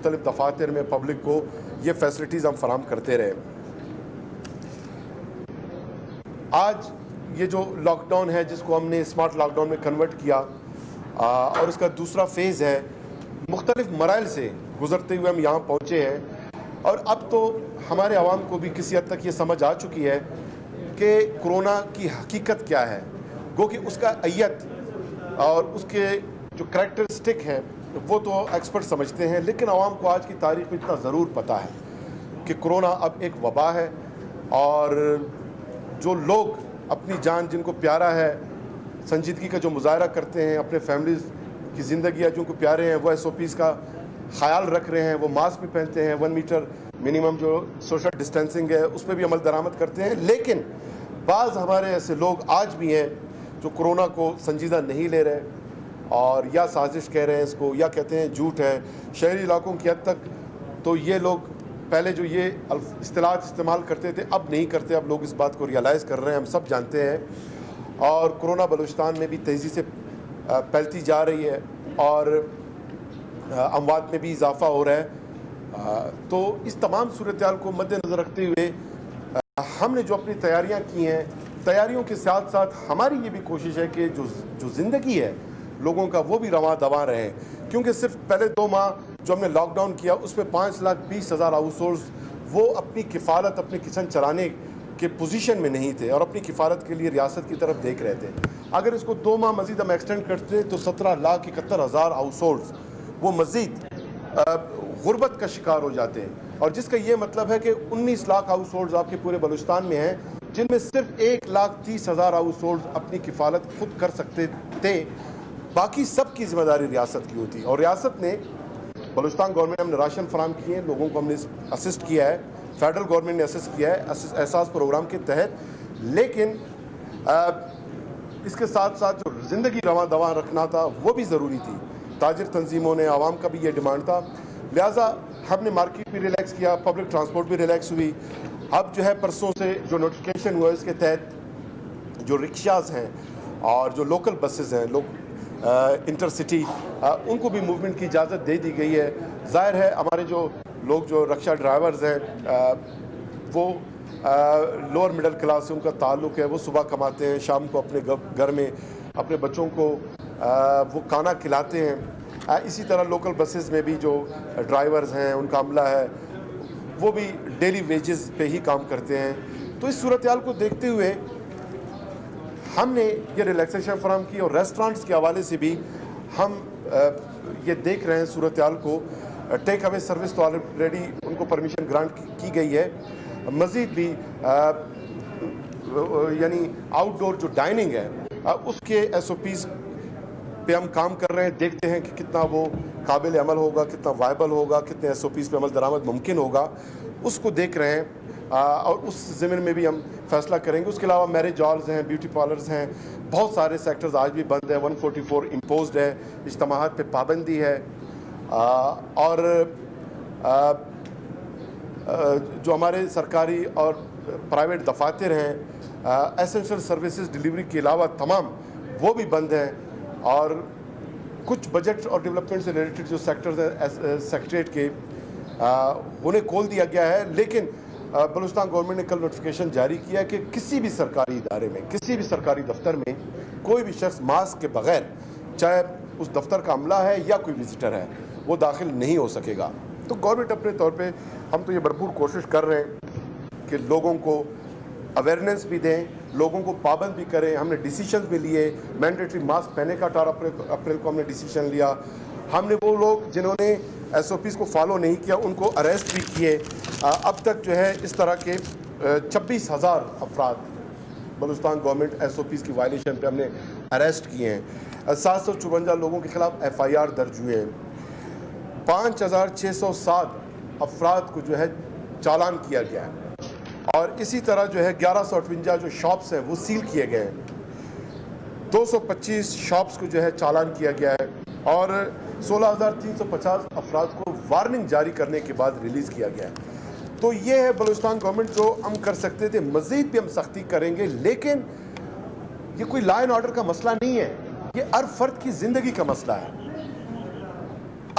مختلف دفاتر میں پبلک کو یہ فیسلٹیز ہم فراہم کرتے رہے۔ آج یہ جو لاک ڈاؤن ہے جس کو ہم نے اسمارٹ لاک ڈاؤن میں کنورٹ کیا اور اس کا دوسرا فیز ہے، مختلف مراحل سے گزرتے ہوئے ہم یہاں پہنچے ہیں، اور اب تو ہمارے عوام کو بھی کسی حد تک یہ سمجھ آ چکی ہے کہ کرونا کی حقیقت کیا ہے، گو کہ اس کا ایت اور اس کے جو کریکٹرسٹک ہے وہ تو ایکسپرٹ سمجھتے ہیں، لیکن عوام کو آج کی تاریخ میں اتنا ضرور پتہ ہے کہ کرونا اب ایک وبا ہے، اور جو لوگ اپنی جان جن کو پیارا ہے، سنجیدگی کا جو مظاہرہ کرتے ہیں، اپنے فیملیز کی زندگیاں جن کو پیارے ہیں، وہ SOPs کا خیال رکھ رہے ہیں، وہ ماسک بھی پہنتے ہیں، 1 میٹر منیمم جو سوشل ڈسٹینسنگ ہے اس پہ بھی عمل درآمد کرتے ہیں، لیکن بعض ہمارے ایسے لوگ آج بھی ہیں جو کرونا کو سنجیدہ نہیں لے رہے، اور یا سازش کہہ رہے ہیں اس کو، یا کہتے ہیں جھوٹ ہے۔ شہری علاقوں کی حد تک تو یہ لوگ پہلے جو یہ اصطلاحات استعمال کرتے تھے اب نہیں کرتے، اب لوگ اس بات کو ریئلائز کر رہے ہیں، ہم سب جانتے ہیں، اور کرونا بلوچستان میں بھی تیزی سے پھیلتی جا رہی ہے، اور اموات میں بھی اضافہ ہو رہا ہے۔ تو اس تمام صورتحال کو مد نظر رکھتے ہوئے ہم نے جو اپنی تیاریاں کی ہیں، تیاریوں کے ساتھ ساتھ ہماری یہ بھی کوشش ہے کہ جو زندگی ہے لوگوں کا وہ بھی رواں دواں رہے، کیونکہ صرف پہلے 2 ماہ جو ہم نے لاک ڈاؤن کیا اس میں 5,20,000 ہاؤس ہولڈز وہ اپنی کفالت، اپنے کچن چلانے کے پوزیشن میں نہیں تھے اور اپنی کفالت کے لیے ریاست کی طرف دیکھ رہے تھے۔ اگر اس کو 2 ماہ مزید ہم ایکسٹینڈ کرتے تو 17,71,000 ہاؤس ہولڈز وہ مزید غربت کا شکار ہو جاتے ہیں، اور جس کا یہ مطلب ہے کہ 19 لاکھ ہاؤس ہولڈز آپ کے پورے بلوچستان میں ہیں، جن میں صرف 1,30,000 ہاؤس ہولڈز اپنی کفالت خود کر سکتے تھے، باقی سب کی ذمہ داری ریاست کی ہوتی ہے۔ اور ریاست نے، بلوچستان گورنمنٹ ہم نے راشن فراہم کیے ہیں، لوگوں کو ہم نے اسسٹ کیا ہے، فیڈرل گورنمنٹ نے اسسٹ کیا ہے احساس پروگرام کے تحت، لیکن اس کے ساتھ ساتھ جو زندگی رواں دواں رکھنا تھا وہ بھی ضروری تھی۔ تاجر تنظیموں نے، عوام کا بھی یہ ڈیمانڈ تھا، لہٰذا ہم نے مارکیٹ بھی ریلیکس کیا، پبلک ٹرانسپورٹ بھی ریلیکس ہوئی۔ اب جو ہے پرسوں سے جو نوٹیفکیشن ہوا اس کے تحت جو رکشاز ہیں اور جو لوکل بسز ہیں، انٹر سٹی، ان کو بھی موومنٹ کی اجازت دے دی گئی ہے۔ ظاہر ہے ہمارے جو لوگ جو رکشہ ڈرائیورز ہیں وہ لوور مڈل کلاس سے ان کا تعلق ہے، وہ صبح کماتے ہیں، شام کو اپنے گھر میں اپنے بچوں کو وہ کھانا کھلاتے ہیں۔ اسی طرح لوکل بسز میں بھی جو ڈرائیورز ہیں ان کا عملہ ہے وہ بھی ڈیلی ویجز پہ ہی کام کرتے ہیں۔ تو اس صورتحال کو دیکھتے ہوئے ہم نے یہ ریلیکسیشن فراہم کی، اور ریسٹورانٹس کے حوالے سے بھی ہم یہ دیکھ رہے ہیں صورتحال کو۔ ٹیک اوے سروس تو آلریڈی ان کو پرمیشن گرانٹ کی گئی ہے، مزید بھی یعنی آؤٹ ڈور جو ڈائننگ ہے اس کے SOPs پہ ہم کام کر رہے ہیں، دیکھتے ہیں کہ کتنا وہ قابل عمل ہوگا، کتنا وائبل ہوگا، کتنے SOPs پہ عمل درآمد ممکن ہوگا، اس کو دیکھ رہے ہیں، اور اس ضمن میں بھی ہم فیصلہ کریں گے۔ اس کے علاوہ میرج ہالز ہیں، بیوٹی پارلرز ہیں، بہت سارے سیکٹرز آج بھی بند ہیں، 144 امپوزڈ ہے، اجتماعات پہ پابندی ہے، اور جو ہمارے سرکاری اور پرائیویٹ دفاتر ہیں، ایسنشل سروسز ڈیلیوری کے علاوہ تمام وہ بھی بند ہیں، اور کچھ بجٹ اور ڈیولپمنٹ سے ریلیٹڈ جو سیکٹرز ہیں سیکٹریٹ کے انہیں کھول دیا گیا ہے، لیکن بلوچستان گورنمنٹ نے کل نوٹیفکیشن جاری کیا کہ کسی بھی سرکاری ادارے میں، کسی بھی سرکاری دفتر میں کوئی بھی شخص ماسک کے بغیر، چاہے اس دفتر کا عملہ ہے یا کوئی وزٹر ہے، وہ داخل نہیں ہو سکے گا۔ تو گورنمنٹ اپنے طور پہ ہم تو یہ بھرپور کوشش کر رہے ہیں کہ لوگوں کو اویئرنیس بھی دیں، لوگوں کو پابند بھی کریں۔ ہم نے ڈیسیشنز بھی لیے، مینڈیٹری ماسک پہننے کا 18 اپریل کو ہم نے ڈیسیشن لیا۔ ہم نے وہ لوگ جنہوں نے SOPs کو فالو نہیں کیا ان کو اریسٹ بھی کیے۔ اب تک جو ہے اس طرح کے 26,000 افراد بلوچستان گورنمنٹ SOPs کی وائلیشن پہ ہم نے اریسٹ کیے ہیں۔ 754 لوگوں کے خلاف FIR درج ہوئے ہیں۔ 5,607 افراد کو جو ہے چالان کیا گیا ہے، اور اسی طرح جو ہے 1158 جو شاپس ہیں وہ سیل کیے گئے ہیں، 225 شاپس کو جو ہے چالان کیا گیا ہے، اور 16,350 افراد کو وارننگ جاری کرنے کے بعد ریلیز کیا گیا ہے۔ تو یہ ہے بلوچستان گورنمنٹ جو ہم کر سکتے تھے، مزید بھی ہم سختی کریں گے، لیکن یہ کوئی لا اینڈ آرڈر کا مسئلہ نہیں ہے، یہ ہر فرد کی زندگی کا مسئلہ ہے۔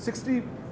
60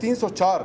304